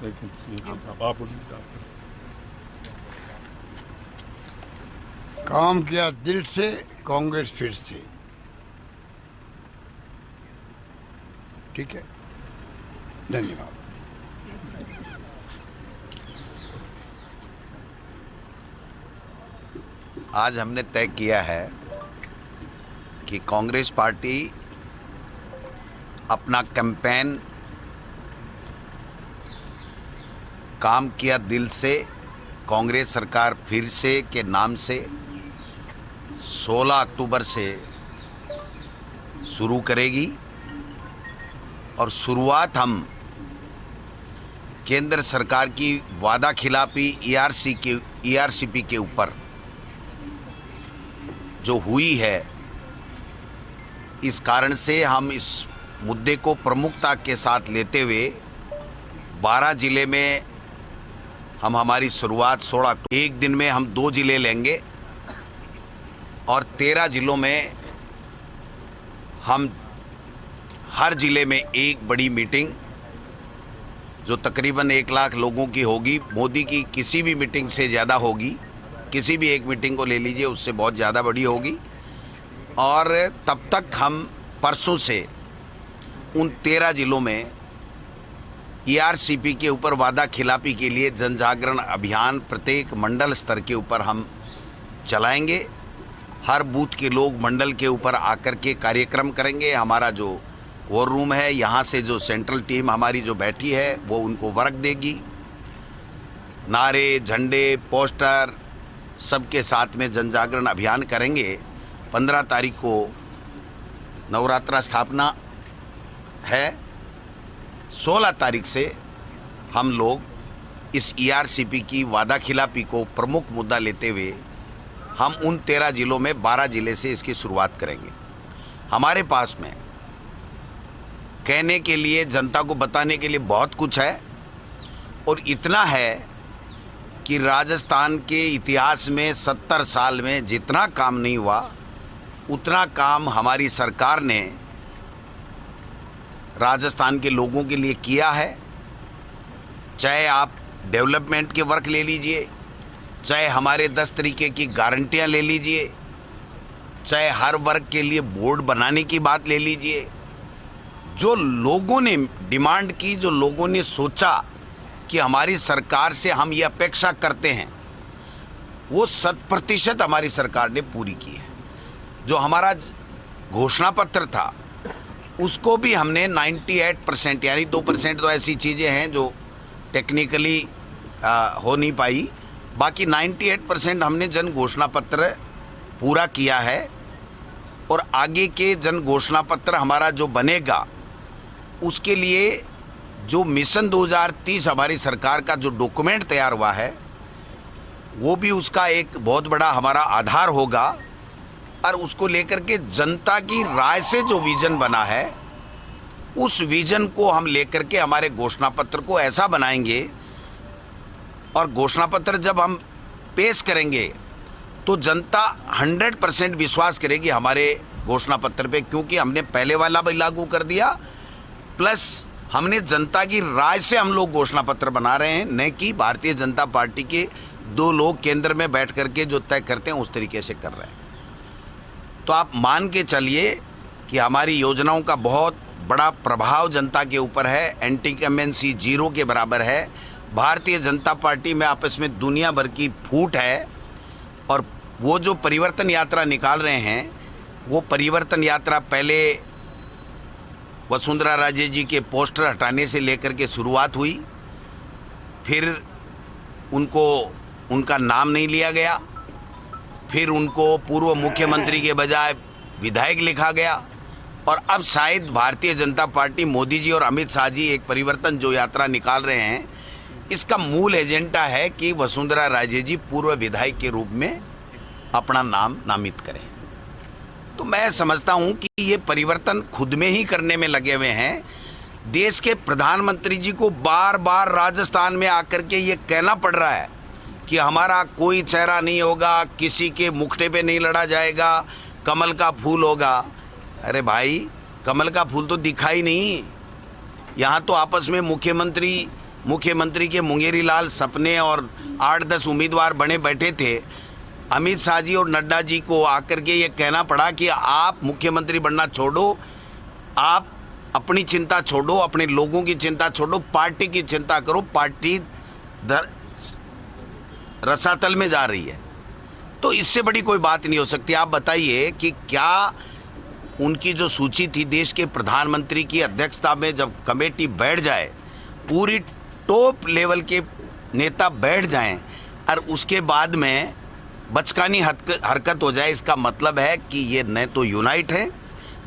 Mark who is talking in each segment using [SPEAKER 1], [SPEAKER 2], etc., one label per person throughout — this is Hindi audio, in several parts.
[SPEAKER 1] है कि आप
[SPEAKER 2] काम किया दिल से, कांग्रेस फिर से। ठीक है, धन्यवाद।
[SPEAKER 3] आज हमने तय किया है कि कांग्रेस पार्टी अपना कैंपेन काम किया दिल से, कांग्रेस सरकार फिर से के नाम से 16 अक्टूबर से शुरू करेगी। और शुरुआत हम केंद्र सरकार की वादा खिलाफी ईआरसीपी के ऊपर जो हुई है, इस कारण से हम इस मुद्दे को प्रमुखता के साथ लेते हुए 12 जिले में हम हमारी शुरुआत 16 अक्टूबर, एक दिन में हम 2 जिले लेंगे और 13 जिलों में हम हर जिले में एक बड़ी मीटिंग जो तकरीबन 1 लाख लोगों की होगी, मोदी की किसी भी मीटिंग से ज़्यादा होगी, किसी भी एक मीटिंग को ले लीजिए उससे बहुत ज़्यादा बड़ी होगी। और तब तक हम परसों से उन 13 जिलों में ईआरसीपी के ऊपर वादा खिलाफी के लिए जन जागरण अभियान प्रत्येक मंडल स्तर के ऊपर हम चलाएंगे। हर बूथ के लोग मंडल के ऊपर आकर के कार्यक्रम करेंगे। हमारा जो वॉर रूम है, यहाँ से जो सेंट्रल टीम हमारी जो बैठी है वो उनको वर्क देगी। नारे, झंडे, पोस्टर सबके साथ में जन जागरण अभियान करेंगे। 15 तारीख को नवरात्रा स्थापना है। 16 तारीख से हम लोग इस ईआरसीपी की वादा खिलाफी को प्रमुख मुद्दा लेते हुए हम उन 13 जिलों में 12 जिले से इसकी शुरुआत करेंगे। हमारे पास में कहने के लिए, जनता को बताने के लिए बहुत कुछ है और इतना है कि राजस्थान के इतिहास में 70 साल में जितना काम नहीं हुआ उतना काम हमारी सरकार ने राजस्थान के लोगों के लिए किया है। चाहे आप डेवलपमेंट के वर्क ले लीजिए, चाहे हमारे 10 तरीके की गारंटियां ले लीजिए, चाहे हर वर्ग के लिए बोर्ड बनाने की बात ले लीजिए। जो लोगों ने डिमांड की, जो लोगों ने सोचा कि हमारी सरकार से हम ये अपेक्षा करते हैं, वो 100% हमारी सरकार ने पूरी की है। जो हमारा घोषणा पत्र था उसको भी हमने 98%, यानी 2% तो ऐसी चीज़ें हैं जो टेक्निकली हो नहीं पाई, बाकी 98% हमने जन घोषणा पत्र पूरा किया है। और आगे के जन घोषणा पत्र हमारा जो बनेगा उसके लिए जो मिशन 2030 हमारी सरकार का जो डॉक्यूमेंट तैयार हुआ है वो भी उसका एक बहुत बड़ा हमारा आधार होगा। और उसको लेकर के जनता की राय से जो विजन बना है उस विजन को हम लेकर के हमारे घोषणा पत्र को ऐसा बनाएंगे। और घोषणा पत्र जब हम पेश करेंगे तो जनता 100% विश्वास करेगी हमारे घोषणा पत्र पे, क्योंकि हमने पहले वाला भी लागू कर दिया, प्लस हमने जनता की राय से हम लोग घोषणा पत्र बना रहे हैं, न कि भारतीय जनता पार्टी के 2 लोग केंद्र में बैठ करके जो तय करते हैं उस तरीके से कर रहे हैं। तो आप मान के चलिए कि हमारी योजनाओं का बहुत बड़ा प्रभाव जनता के ऊपर है। एंटी इंकम्बेंसी 0 के बराबर है। भारतीय जनता पार्टी में आपस में दुनिया भर की फूट है। और वो जो परिवर्तन यात्रा निकाल रहे हैं, वो परिवर्तन यात्रा पहले वसुंधरा राजे जी के पोस्टर हटाने से लेकर के शुरुआत हुई, फिर उनका नाम नहीं लिया गया, फिर उनको पूर्व मुख्यमंत्री के बजाय विधायक लिखा गया, और अब शायद भारतीय जनता पार्टी, मोदी जी और अमित शाह जी एक परिवर्तन जो यात्रा निकाल रहे हैं, इसका मूल एजेंडा है कि वसुंधरा राजे जी पूर्व विधायक के रूप में अपना नाम नामित करें। तो मैं समझता हूं कि ये परिवर्तन खुद में ही करने में लगे हुए हैं। देश के प्रधानमंत्री जी को बार बार राजस्थान में आकर के ये कहना पड़ रहा है कि हमारा कोई चेहरा नहीं होगा, किसी के मुखड़े पे नहीं लड़ा जाएगा, कमल का फूल होगा। अरे भाई, कमल का फूल तो दिखा ही नहीं। यहाँ तो आपस में मुख्यमंत्री मुख्यमंत्री के मुंगेरी लाल सपने और 8-10 उम्मीदवार बने बैठे थे, अमित शाह जी और नड्डा जी को आकर के ये कहना पड़ा कि आप मुख्यमंत्री बनना छोड़ो, आप अपनी चिंता छोड़ो, अपने लोगों की चिंता छोड़ो, पार्टी की चिंता करो, पार्टी रसातल में जा रही है। तो इससे बड़ी कोई बात नहीं हो सकती। आप बताइए कि क्या उनकी जो सूची थी, देश के प्रधानमंत्री की अध्यक्षता में जब कमेटी बैठ जाए, पूरी टॉप लेवल के नेता बैठ जाएं और उसके बाद में बचकानी हरकत हो जाए, इसका मतलब है कि ये न तो यूनाइट है,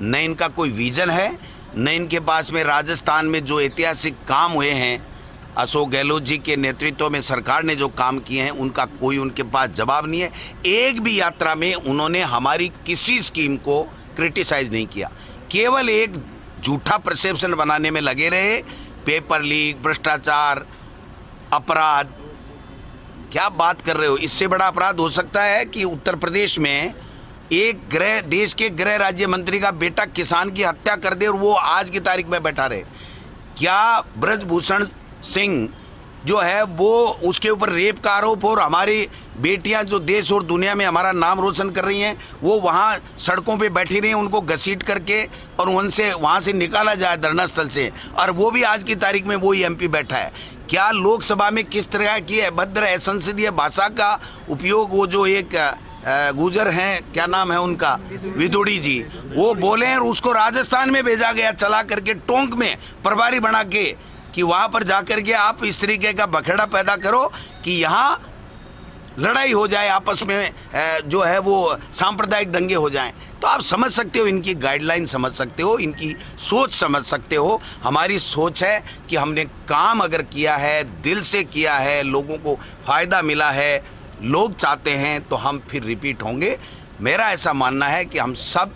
[SPEAKER 3] न इनका कोई विजन है, न इनके पास में राजस्थान में जो ऐतिहासिक काम हुए हैं, अशोक गहलोत जी के नेतृत्व में सरकार ने जो काम किए हैं, उनका कोई उनके पास जवाब नहीं है। एक भी यात्रा में उन्होंने हमारी किसी स्कीम को क्रिटिसाइज नहीं किया, केवल एक झूठा परसेप्शन बनाने में लगे रहे। पेपर लीक, भ्रष्टाचार, अपराध, क्या बात कर रहे हो? इससे बड़ा अपराध हो सकता है कि उत्तर प्रदेश में एक देश के गृह राज्य मंत्री का बेटा किसान की हत्या कर दे और वो आज की तारीख में बैठा रहे। क्या ब्रजभूषण सिंह जो है वो, उसके ऊपर रेप का आरोप और हमारी बेटियां जो देश और दुनिया में हमारा नाम रोशन कर रही हैं, वो वहां सड़कों पे बैठी रही हैं, उनको घसीट करके और उनसे वहां से निकाला जाए धरना स्थल से, और वो भी आज की तारीख में वही एमपी बैठा है। क्या लोकसभा में किस तरह की अभद्र असंसदीय भाषा का उपयोग, वो जो एक गुजर हैं, क्या नाम है उनका, विदुड़ी जी, वो बोले और उसको राजस्थान में भेजा गया चला करके टोंक में प्रभारी बना के, कि वहां पर जाकर के आप इस तरीके का बखेड़ा पैदा करो कि यहां लड़ाई हो जाए आपस में, जो है वो सांप्रदायिक दंगे हो जाएं। तो आप समझ सकते हो, इनकी गाइडलाइन समझ सकते हो, इनकी सोच समझ सकते हो। हमारी सोच है कि हमने काम अगर किया है, दिल से किया है, लोगों को फायदा मिला है, लोग चाहते हैं, तो हम फिर रिपीट होंगे। मेरा ऐसा मानना है कि हम सब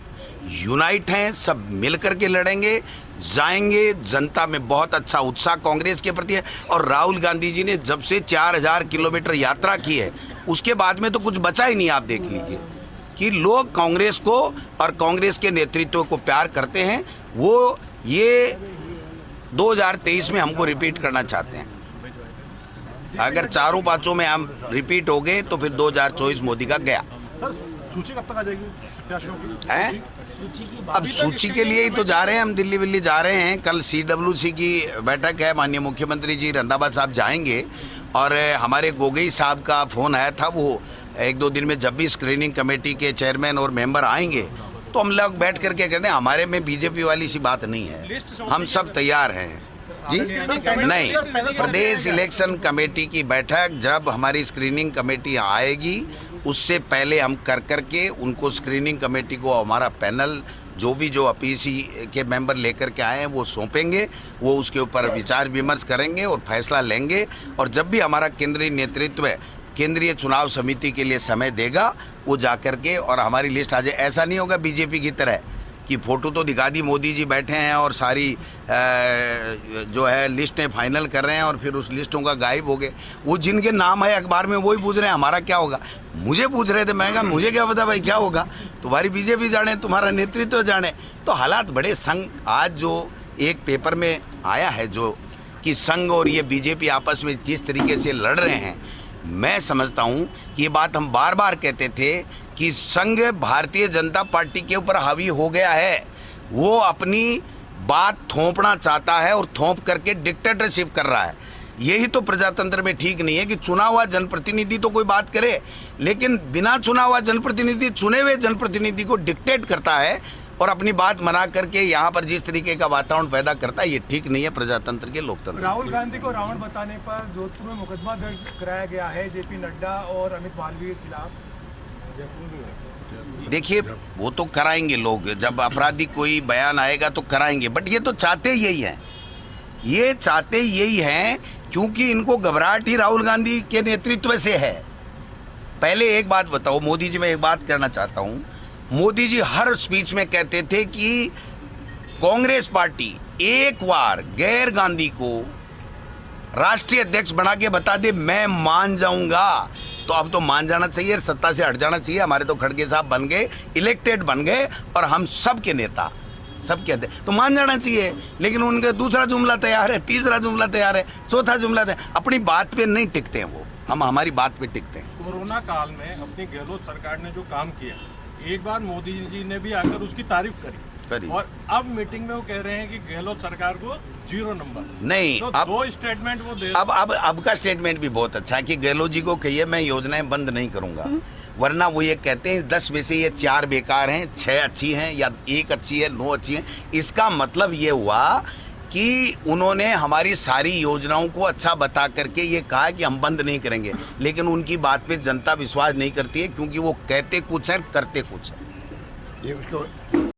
[SPEAKER 3] यूनाइट हैं, सब मिल करके लड़ेंगे, जाएंगे। जनता में बहुत अच्छा उत्साह कांग्रेस के प्रति है, और राहुल गांधी जी ने जब से 4000 किलोमीटर यात्रा की है, उसके बाद में तो कुछ बचा ही नहीं। आप देख लीजिए कि लोग कांग्रेस को और कांग्रेस के नेतृत्व को प्यार करते हैं। वो ये 2023 में हमको रिपीट करना चाहते हैं। अगर चारों पांचों में हम रिपीट हो गए तो फिर 2024 मोदी का गया।
[SPEAKER 1] सर, सूची कब तक आ जाएगी प्रत्याशियों की?
[SPEAKER 3] हैं? अब सूची के लिए ही तो जा रहे हैं हम, दिल्ली जा रहे हैं। कल CWC की बैठक है, माननीय मुख्यमंत्री जी रंधावा साहब जाएंगे, और हमारे गोगई साहब का फोन आया था, वो 1-2 दिन में जब भी स्क्रीनिंग कमेटी के चेयरमैन और मेंबर आएंगे तो हम लोग बैठ करके कहते हैं, हमारे में बीजेपी वाली सी बात नहीं है, हम सब तैयार हैं जी। नहीं, प्रदेश इलेक्शन कमेटी की बैठक जब हमारी स्क्रीनिंग कमेटी आएगी, उससे पहले हम कर करके उनको स्क्रीनिंग कमेटी को हमारा पैनल जो अपीसी के मेंबर लेकर के आए हैं वो सौंपेंगे। वो उसके ऊपर विचार विमर्श करेंगे और फैसला लेंगे। और जब भी हमारा केंद्रीय नेतृत्व केंद्रीय चुनाव समिति के लिए समय देगा, वो जा करके और हमारी लिस्ट आ जाए। ऐसा नहीं होगा बीजेपी की तरह कि फोटो तो दिखा दी, मोदी जी बैठे हैं और सारी जो है लिस्टें फाइनल कर रहे हैं और फिर उस लिस्टों का गायब हो गए। वो जिनके नाम है अखबार में वही पूछ रहे हैं हमारा क्या होगा। मुझे पूछ रहे थे, मैं कहा मुझे क्या पता भाई क्या होगा, तुम्हारी बीजेपी जाने, तुम्हारा नेतृत्व जाने। तो हालात बड़े संग, आज जो एक पेपर में आया है जो कि संघ और ये बीजेपी आपस में जिस तरीके से लड़ रहे हैं, मैं समझता हूँ ये बात हम बार बार कहते थे कि संघ भारतीय जनता पार्टी के ऊपर हावी हो गया है। वो अपनी बात थोपना चाहता है और थोप करके डिक्टेटरशिप कर रहा है। यही तो प्रजातंत्र में ठीक नहीं है कि चुना हुआ जनप्रतिनिधि तो कोई बात करे, लेकिन बिना चुना हुआ जनप्रतिनिधि चुने हुए जनप्रतिनिधि को डिक्टेट करता है और अपनी बात मना करके यहाँ पर जिस तरीके का वातावरण पैदा करता है, ये ठीक नहीं है प्रजातंत्र के, लोकतंत्र।
[SPEAKER 1] राहुल गांधी को रावण बताने पर जोधपुर में मुकदमा दर्ज कराया गया है जेपी नड्डा और अमित मालवीय के खिलाफ।
[SPEAKER 3] देखिए, वो तो कराएंगे लोग, जब अपराधी कोई बयान आएगा तो कराएंगे, बट ये तो चाहते यही हैं, ये चाहते यही हैं क्योंकि इनको घबराहट ही राहुल गांधी के नेतृत्व से है। पहले एक बात बताओ, मोदी जी, मैं एक बात कहना चाहता हूं, मोदी जी हर स्पीच में कहते थे कि कांग्रेस पार्टी एक बार गैर गांधी को राष्ट्रीय अध्यक्ष बना के बता दे, मैं मान जाऊंगा। तो अब तो मान जाना चाहिए, सत्ता से हट जाना चाहिए। हमारे तो खड़गे साहब बन गए, इलेक्टेड बन गए और हम सब के नेता सब कहते हैं तो मान जाना चाहिए, लेकिन उनका दूसरा जुमला तैयार है, तीसरा जुमला तैयार है, चौथा जुमला तैयार। अपनी बात पे नहीं टिकते हैं वो, हम हमारी बात पे टिकते हैं।
[SPEAKER 4] कोरोना काल में अपनी गहलोत सरकार ने जो काम किया, एक बार मोदी जी ने भी आकर उसकी तारीफ करी और अब मीटिंग में वो कह रहे हैं कि गहलोत सरकार को 0 नंबर।
[SPEAKER 3] नहीं,
[SPEAKER 4] तो
[SPEAKER 3] अब
[SPEAKER 4] 2 स्टेटमेंट वो दे।
[SPEAKER 3] अब का स्टेटमेंट भी बहुत अच्छा है कि गहलोत जी को कहिए मैं योजनाएं बंद नहीं करूंगा, वरना वो ये कहते हैं 10 में से ये 4 बेकार हैं, 6 अच्छी हैं या 1 अच्छी है, 9 अच्छी हैं। इसका मतलब ये हुआ कि उन्होंने हमारी सारी योजनाओं को अच्छा बता करके ये कहा कि हम बंद नहीं करेंगे, लेकिन उनकी बात पे जनता विश्वास नहीं करती है, क्योंकि वो कहते कुछ है करते कुछ है।
[SPEAKER 2] ये उसको